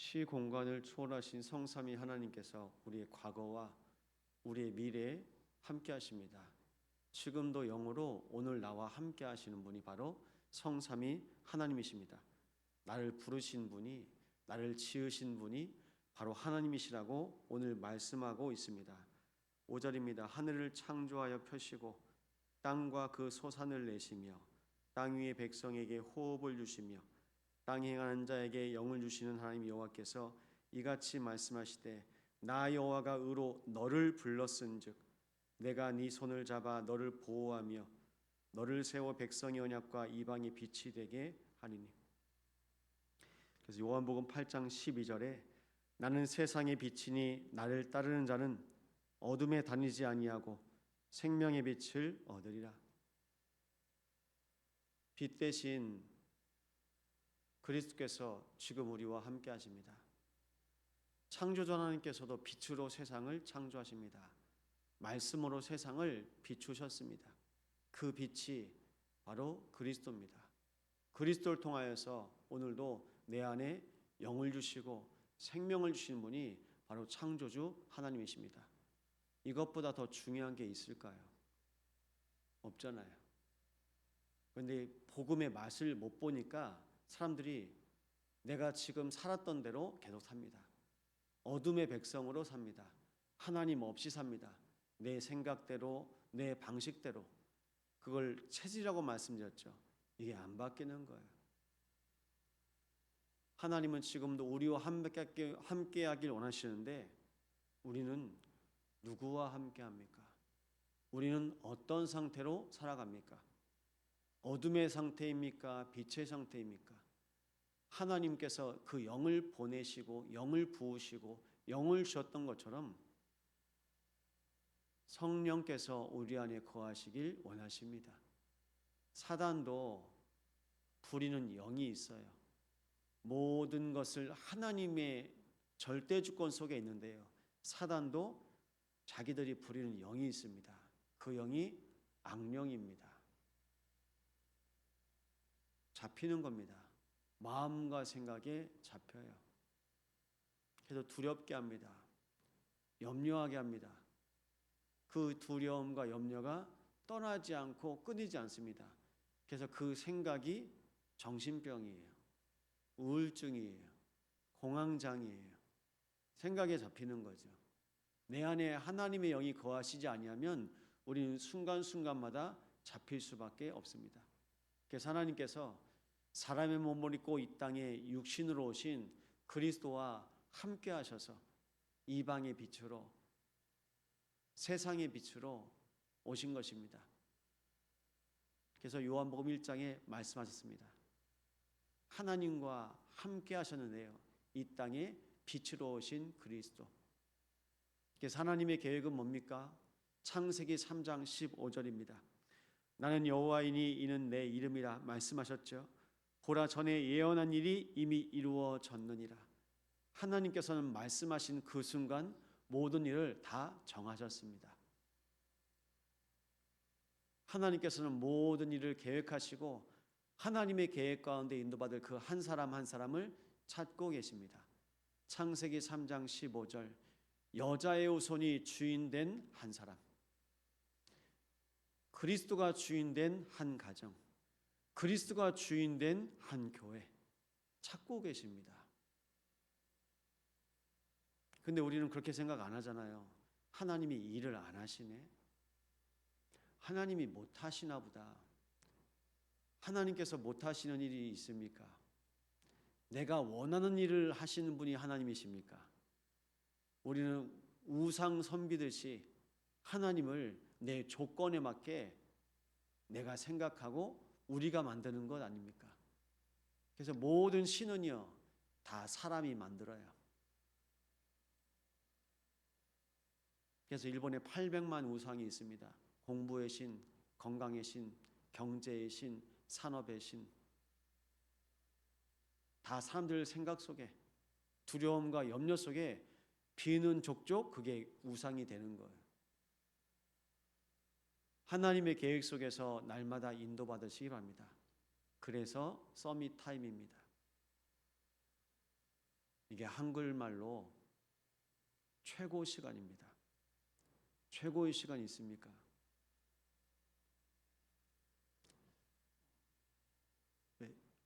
시공간을 초월하신 성삼위 하나님께서 우리의 과거와 우리의 미래에 함께 하십니다. 지금도 영으로 오늘 나와 함께 하시는 분이 바로 성삼위 하나님이십니다. 나를 부르신 분이, 나를 지으신 분이 바로 하나님이시라고 오늘 말씀하고 있습니다. 5절입니다. 하늘을 창조하여 펴시고 땅과 그 소산을 내시며 땅 위의 백성에게 호흡을 주시며 땅에 행하는 자에게 영을 주시는 하나님 여호와께서 이같이 말씀하시되 나 여호와가 의로 너를 불렀은즉 내가 네 손을 잡아 너를 보호하며 너를 세워 백성의 언약과 이방의 빛이 되게 하리니. 그래서 요한복음 8장 12절에 나는 세상의 빛이니 나를 따르는 자는 어둠에 다니지 아니하고 생명의 빛을 얻으리라. 빛 대신 그리스도께서 지금 우리와 함께 하십니다. 창조주 하나님께서도 빛으로 세상을 창조하십니다. 말씀으로 세상을 비추셨습니다. 그 빛이 바로 그리스도입니다. 그리스도를 통하여서 오늘도 내 안에 영을 주시고 생명을 주시는 분이 바로 창조주 하나님이십니다. 이것보다 더 중요한 게 있을까요? 없잖아요. 그런데 복음의 맛을 못 보니까 사람들이 내가 지금 살았던 대로 계속 삽니다. 어둠의 백성으로 삽니다. 하나님 없이 삽니다. 내 생각대로, 내 방식대로. 그걸 체질이라고 말씀드렸죠. 이게 안 바뀌는 거예요. 하나님은 지금도 우리와 함께 하길 원하시는데 우리는 누구와 함께 합니까? 우리는 어떤 상태로 살아갑니까? 어둠의 상태입니까? 빛의 상태입니까? 하나님께서 그 영을 보내시고 영을 부으시고 영을 주셨던 것처럼 성령께서 우리 안에 거하시길 원하십니다. 사단도 부리는 영이 있어요. 모든 것을 하나님의 절대 주권 속에 있는데요. 사단도 자기들이 부리는 영이 있습니다. 그 영이 악령입니다. 잡히는 겁니다. 마음과 생각에 잡혀요. 그래서 두렵게 합니다. 염려하게 합니다. 그 두려움과 염려가 떠나지 않고 끊이지 않습니다. 그래서 그 생각이 정신병이에요. 우울증이에요. 공황장애예요. 생각에 잡히는 거죠. 내 안에 하나님의 영이 거하시지 아니하면 우리는 순간순간마다 잡힐 수밖에 없습니다. 그래서 하나님께서 사람의 몸을 입고 이 땅에 육신으로 오신 그리스도와 함께 하셔서 이방의 빛으로 세상의 빛으로 오신 것입니다. 그래서 요한복음 1장에 말씀하셨습니다. 하나님과 함께 하셨는데요. 이 땅에 빛으로 오신 그리스도. 그래서 하나님의 계획은 뭡니까? 창세기 3장 15절입니다. 나는 여호와이니 이는 내 이름이라 말씀하셨죠. 보라 전에 예언한 일이 이미 이루어졌느니라. 하나님께서는 말씀하신 그 순간 모든 일을 다 정하셨습니다. 하나님께서는 모든 일을 계획하시고 하나님의 계획 가운데 인도받을 그 한 사람 한 사람을 찾고 계십니다. 창세기 3장 15절 여자의 후손이 주인된 한 사람, 그리스도가 주인된 한 가정, 그리스도가 주인된 한 교회 찾고 계십니다. 근데 우리는 그렇게 생각 안 하잖아요. 하나님이 일을 안 하시네. 하나님이 못 하시나 보다. 하나님께서 못 하시는 일이 있습니까? 내가 원하는 일을 하시는 분이 하나님이십니까? 우리는 우상 섬기듯이 하나님을 내 조건에 맞게 내가 생각하고 우리가 만드는 것 아닙니까? 그래서 모든 신은요 다 사람이 만들어요. 그래서 일본에 800만 우상이 있습니다. 공부의 신, 건강의 신, 경제의 신, 산업의 신. 다 사람들 생각 속에 두려움과 염려 속에 비는 족족 그게 우상이 되는 거예요. 하나님의 계획 속에서 날마다 인도받으시기 바랍니다. 그래서 서밋 타임입니다. 이게 한글말로 최고 시간입니다. 최고의 시간이 있습니까?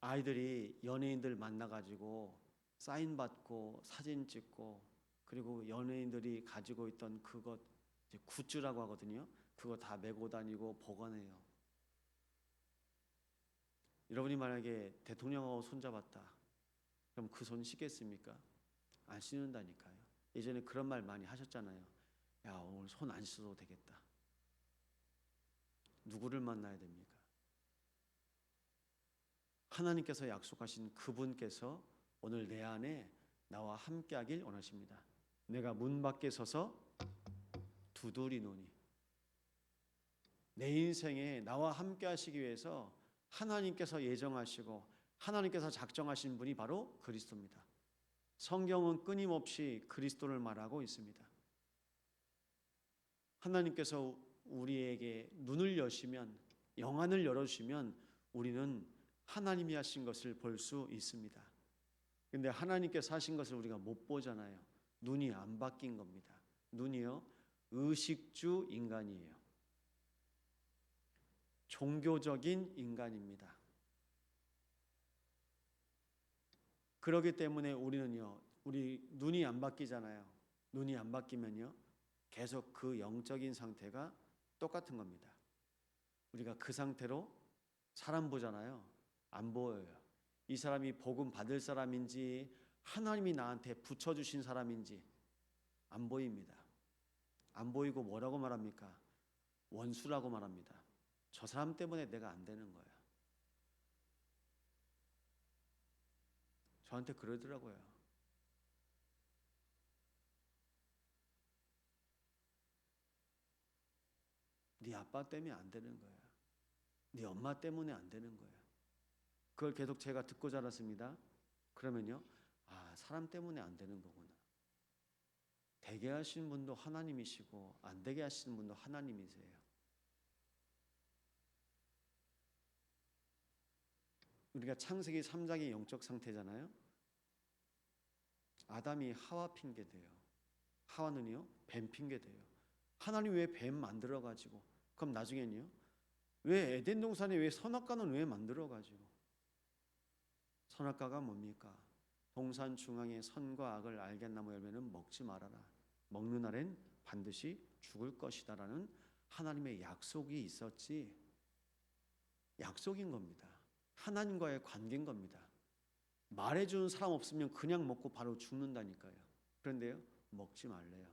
아이들이 연예인들 만나가지고 사인 받고 사진 찍고, 그리고 연예인들이 가지고 있던 그것, 이제 굿즈라고 하거든요. 그거 다 메고 다니고 보관해요. 여러분이 만약에 대통령하고 손잡았다, 그럼 그 손 씻겠습니까? 안 씻는다니까요. 예전에 그런 말 많이 하셨잖아요. 야, 오늘 손 안 씻어도 되겠다. 누구를 만나야 됩니까? 하나님께서 약속하신 그분께서 오늘 내 안에 나와 함께 하길 원하십니다. 내가 문 밖에 서서 두드리노니. 내 인생에 나와 함께 하시기 위해서 하나님께서 예정하시고 하나님께서 작정하신 분이 바로 그리스도입니다. 성경은 끊임없이 그리스도를 말하고 있습니다. 하나님께서 우리에게 눈을 여시면, 영안을 열어주시면 우리는 하나님이 하신 것을 볼 수 있습니다. 근데 하나님께서 하신 것을 우리가 못 보잖아요. 눈이 안 바뀐 겁니다. 눈이요, 의식주 인간이에요. 종교적인 인간입니다. 그렇기 때문에 우리는요, 우리 눈이 안 바뀌잖아요. 눈이 안 바뀌면요, 계속 그 영적인 상태가 똑같은 겁니다. 우리가 그 상태로 사람 보잖아요. 안 보여요. 이 사람이 복음 받을 사람인지 하나님이 나한테 붙여주신 사람인지 안 보입니다. 안 보이고 뭐라고 말합니까? 원수라고 말합니다. 저 사람 때문에 내가 안 되는 거야. 저한테 그러더라고요. 네 아빠 때문에 안 되는 거야. 네 엄마 때문에 안 되는 거야. 그걸 계속 제가 듣고 자랐습니다. 그러면요, 아, 사람 때문에 안 되는 거구나. 되게 하신 분도 하나님이시고 안 되게 하시는 분도 하나님이세요. 우리가 창세기 3장의 영적 상태잖아요. 아담이 하와 핑계대요. 하와는요, 뱀 핑계대요. 하나님 왜 뱀 만들어가지고, 그럼 나중에는요, 왜 에덴 동산에 왜 선악과는 왜 만들어가지고, 선악과가 뭡니까? 동산 중앙에 선과 악을 알게 나무 열매는 먹지 말아라. 먹는 날엔 반드시 죽을 것이다라는 하나님의 약속이 있었지. 약속인 겁니다. 하나님과의 관계인 겁니다. 말해주는 사람 없으면 그냥 먹고 바로 죽는다니까요. 그런데요, 먹지 말래요.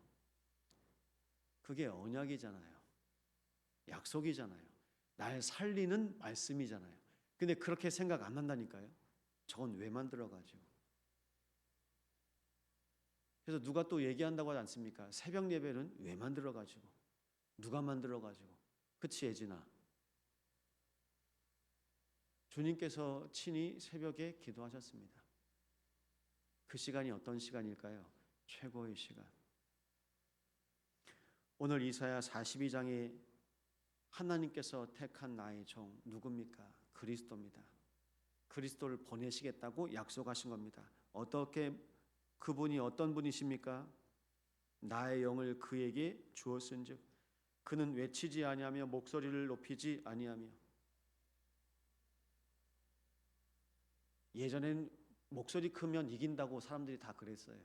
그게 언약이잖아요. 약속이잖아요. 날 살리는 말씀이잖아요. 근데 그렇게 생각 안 한다니까요. 저건 왜 만들어가지고. 그래서 누가 또 얘기한다고 하지 않습니까? 새벽 예배는 왜 만들어가지고, 누가 만들어가지고. 그치, 예진아? 주님께서 친히 새벽에 기도하셨습니다. 그 시간이 어떤 시간일까요? 최고의 시간. 오늘 이사야 42장에 하나님께서 택한 나의 종 누굽니까? 그리스도입니다. 그리스도를 보내시겠다고 약속하신 겁니다. 어떻게, 그분이 어떤 분이십니까? 나의 영을 그에게 주었은즉 그는 외치지 아니하며 목소리를 높이지 아니하며. 예전엔 목소리 크면 이긴다고 사람들이 다 그랬어요.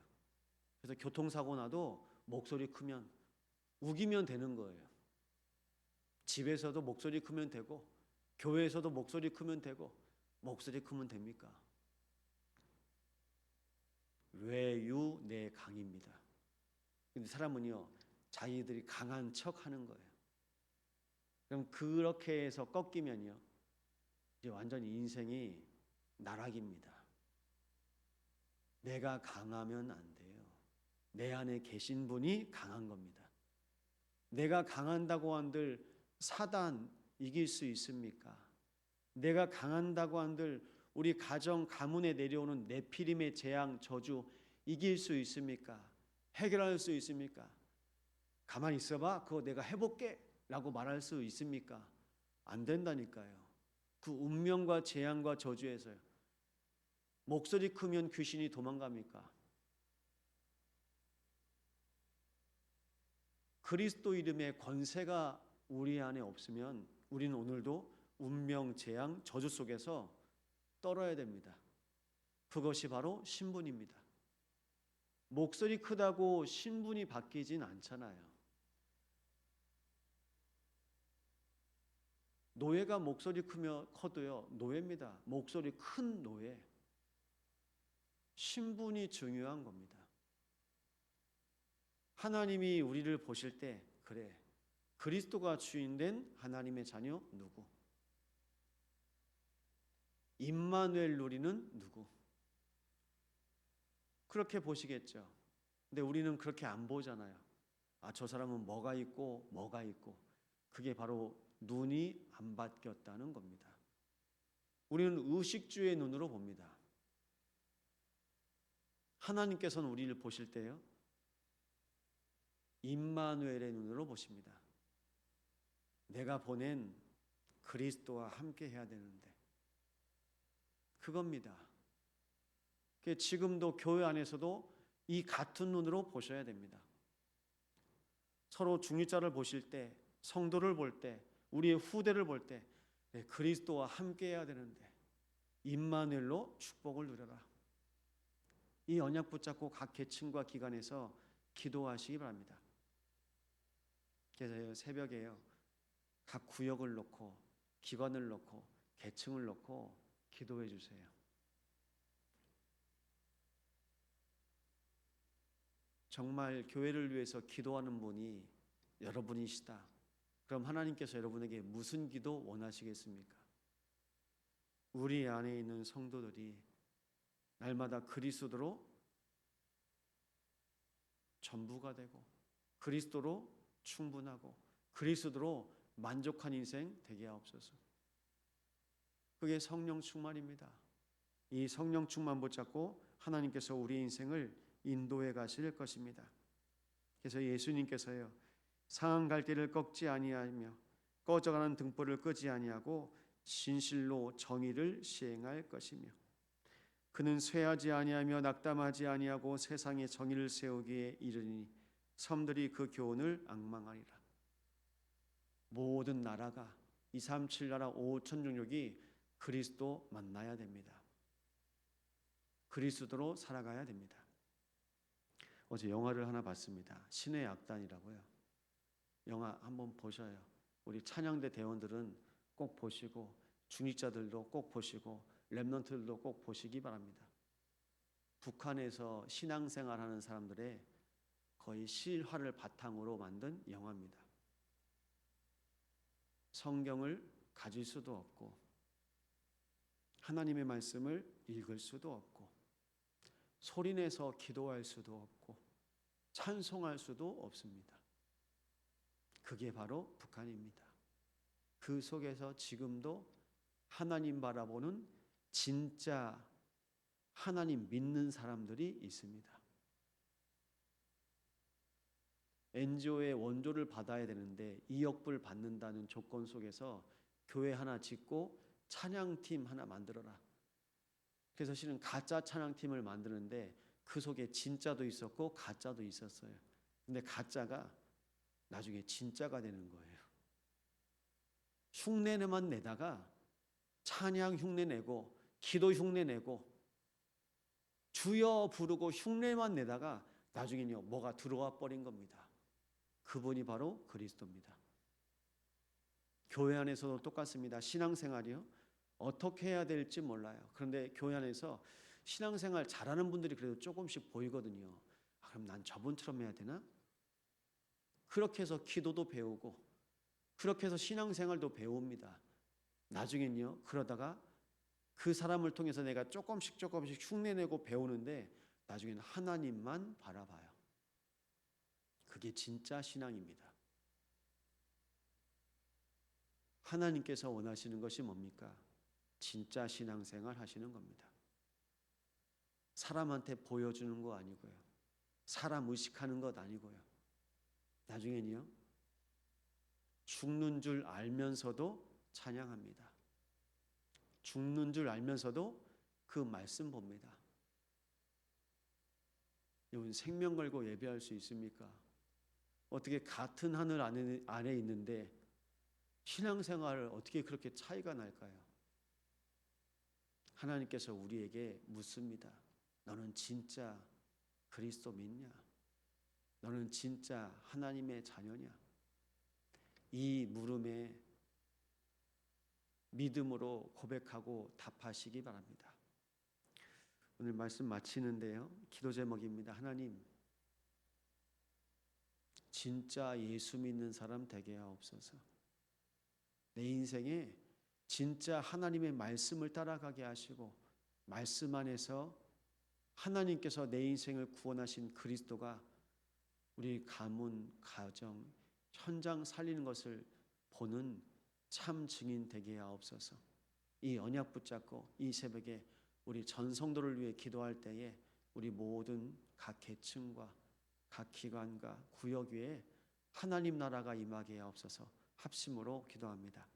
그래서 교통사고 나도 목소리 크면, 우기면 되는 거예요. 집에서도 목소리 크면 되고, 교회에서도 목소리 크면 되고. 목소리 크면 됩니까? 외유 내 강입니다. 근데 사람은요, 자기들이 강한 척 하는 거예요. 그럼 그렇게 해서 꺾이면요, 이제 완전히 인생이 나락입니다. 내가 강하면 안 돼요. 내 안에 계신 분이 강한 겁니다. 내가 강한다고 한들 사단 이길 수 있습니까? 내가 강한다고 한들 우리 가정 가문에 내려오는 네피림의 재앙 저주 이길 수 있습니까? 해결할 수 있습니까? 가만히 있어봐, 그거 내가 해볼게 라고 말할 수 있습니까? 안 된다니까요. 그 운명과 재앙과 저주에서요. 목소리 크면 귀신이 도망갑니까? 그리스도 이름의 권세가 우리 안에 없으면 우리는 오늘도 운명, 재앙, 저주 속에서 떨어야 됩니다. 그것이 바로 신분입니다. 목소리 크다고 신분이 바뀌진 않잖아요. 노예가 목소리 커도요, 노예입니다. 목소리 큰 노예. 신분이 중요한 겁니다. 하나님이 우리를 보실 때, 그래, 그리스도가 주인된 하나님의 자녀 누구? 임마누엘 누리는 누구? 그렇게 보시겠죠. 근데 우리는 그렇게 안 보잖아요. 저 사람은 뭐가 있고 뭐가 있고. 그게 바로 눈이 안 바뀌었다는 겁니다. 우리는 의식주의 눈으로 봅니다. 하나님께서는 우리를 보실 때요, 임마누엘의 눈으로 보십니다. 내가 보낸 그리스도와 함께 해야 되는데, 그겁니다. 지금도 교회 안에서도 이 같은 눈으로 보셔야 됩니다. 서로 중직자를 보실 때, 성도를 볼 때, 우리의 후대를 볼 때, 그리스도와 함께 해야 되는데 임마누엘로 축복을 누려라. 이 언약 붙잡고 각 계층과 기관에서 기도하시기 바랍니다. 그래서 새벽에요, 각 구역을 놓고 기관을 놓고 계층을 놓고 기도해 주세요. 정말 교회를 위해서 기도하는 분이 여러분이시다. 그럼 하나님께서 여러분에게 무슨 기도 원하시겠습니까? 우리 안에 있는 성도들이 날마다 그리스도로 전부가 되고 그리스도로 충분하고 그리스도로 만족한 인생 되게 하옵소서. 그게 성령 충만입니다. 이 성령 충만 붙잡고 하나님께서 우리의 인생을 인도해 가실 것입니다. 그래서 예수님께서요, 상한 갈대를 꺾지 아니하며 꺼져가는 등불을 끄지 아니하고 진실로 정의를 시행할 것이며 그는 쇠하지 아니하며 낙담하지 아니하고 세상에 정의를 세우기에 이르니 섬들이 그 교훈을 앙망하리라. 모든 나라가 237 나라 5천 종족이 그리스도 만나야 됩니다. 그리스도로 살아가야 됩니다. 어제 영화를 하나 봤습니다. 신의 악단이라고요. 영화 한번 보셔요. 우리 찬양대 대원들은 꼭 보시고 중직자들도 꼭 보시고 렘넌트들도 꼭 보시기 바랍니다. 북한에서 신앙생활하는 사람들의 거의 실화를 바탕으로 만든 영화입니다. 성경을 가질 수도 없고 하나님의 말씀을 읽을 수도 없고 소리내서 기도할 수도 없고 찬송할 수도 없습니다. 그게 바로 북한입니다. 그 속에서 지금도 하나님 바라보는 진짜 하나님 믿는 사람들이 있습니다. NGO의 원조를 받아야 되는데 2억 불 받는다는 조건 속에서 교회 하나 짓고 찬양팀 하나 만들어라. 그래서 실은 가짜 찬양팀을 만드는데 그 속에 진짜도 있었고 가짜도 있었어요. 근데 가짜가 나중에 진짜가 되는 거예요. 흉내만 내다가 찬양 흉내 내고 기도 흉내 내고 주여 부르고 흉내만 내다가 나중에는요 뭐가 들어와 버린 겁니다. 그분이 바로 그리스도입니다. 교회 안에서도 똑같습니다. 신앙생활이요, 어떻게 해야 될지 몰라요. 그런데 교회 안에서 신앙생활 잘하는 분들이 그래도 조금씩 보이거든요. 그럼 난 저분처럼 해야 되나? 그렇게 해서 기도도 배우고 그렇게 해서 신앙생활도 배웁니다. 나중엔요 그러다가 그 사람을 통해서 내가 조금씩 흉내내고 배우는데 나중에는 하나님만 바라봐요. 그게 진짜 신앙입니다. 하나님께서 원하시는 것이 뭡니까? 진짜 신앙생활 하시는 겁니다. 사람한테 보여주는 거 아니고요. 사람 의식하는 것 아니고요. 나중에는요 죽는 줄 알면서도 찬양합니다. 죽는 줄 알면서도 그 말씀 봅니다. 여러분 생명 걸고 예배할 수 있습니까? 어떻게 같은 하늘 안에 있는데 신앙생활을 어떻게 그렇게 차이가 날까요? 하나님께서 우리에게 묻습니다. 너는 진짜 그리스도 믿냐? 너는 진짜 하나님의 자녀냐? 이 물음에 믿음으로 고백하고 답하시기 바랍니다. 오늘 말씀 마치는데요, 기도 제목입니다. 하나님, 진짜 예수 믿는 사람 되게 하옵소서. 내 인생에 진짜 하나님의 말씀을 따라가게 하시고, 말씀 안에서 하나님께서 내 인생을 구원하신 그리스도가 우리 가문, 가정, 현장 살리는 것을 보는 참 증인 되게 하옵소서. 이 언약 붙잡고 이 새벽에 우리 전 성도를 위해 기도할 때에 우리 모든 각 계층과 각 기관과 구역 위에 하나님 나라가 임하게 하옵소서. 합심으로 기도합니다.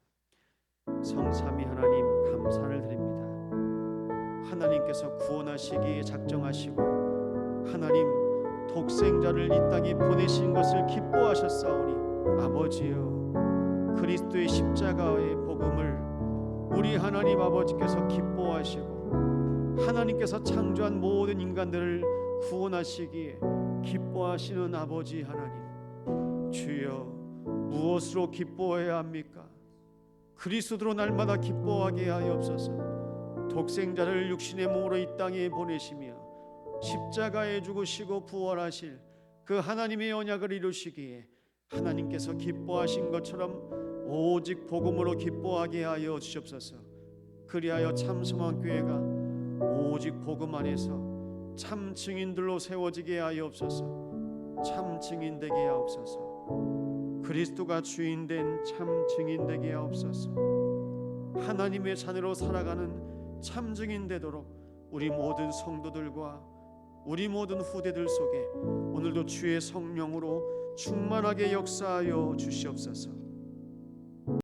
성삼위 하나님 감사를 드립니다. 하나님께서 구원하시기에 작정하시고 하나님 독생자를 이 땅에 보내신 것을 기뻐하셨사오니 아버지여, 그리스도의 십자가의 복음을 우리 하나님 아버지께서 기뻐하시고 하나님께서 창조한 모든 인간들을 구원하시기에 기뻐하시는 아버지 하나님, 주여 무엇으로 기뻐해야 합니까? 그리스도로 날마다 기뻐하게 하옵소서. 독생자를 육신의 몸으로 이 땅에 보내시며 십자가에 죽으시고 부활하실 그 하나님의 언약을 이루시기에 하나님께서 기뻐하신 것처럼 오직 복음으로 기뻐하게 하여 주시옵소서. 그리하여 참소망교회가 오직 복음 안에서 참 증인들로 세워지게 하옵소서. 참 증인 되게 하옵소서. 그리스도가 주인된 참 증인 되게 하옵소서. 하나님의 자녀로 살아가는 참 증인 되도록 우리 모든 성도들과 우리 모든 후대들 속에 오늘도 주의 성령으로 충만하게 역사하여 주시옵소서.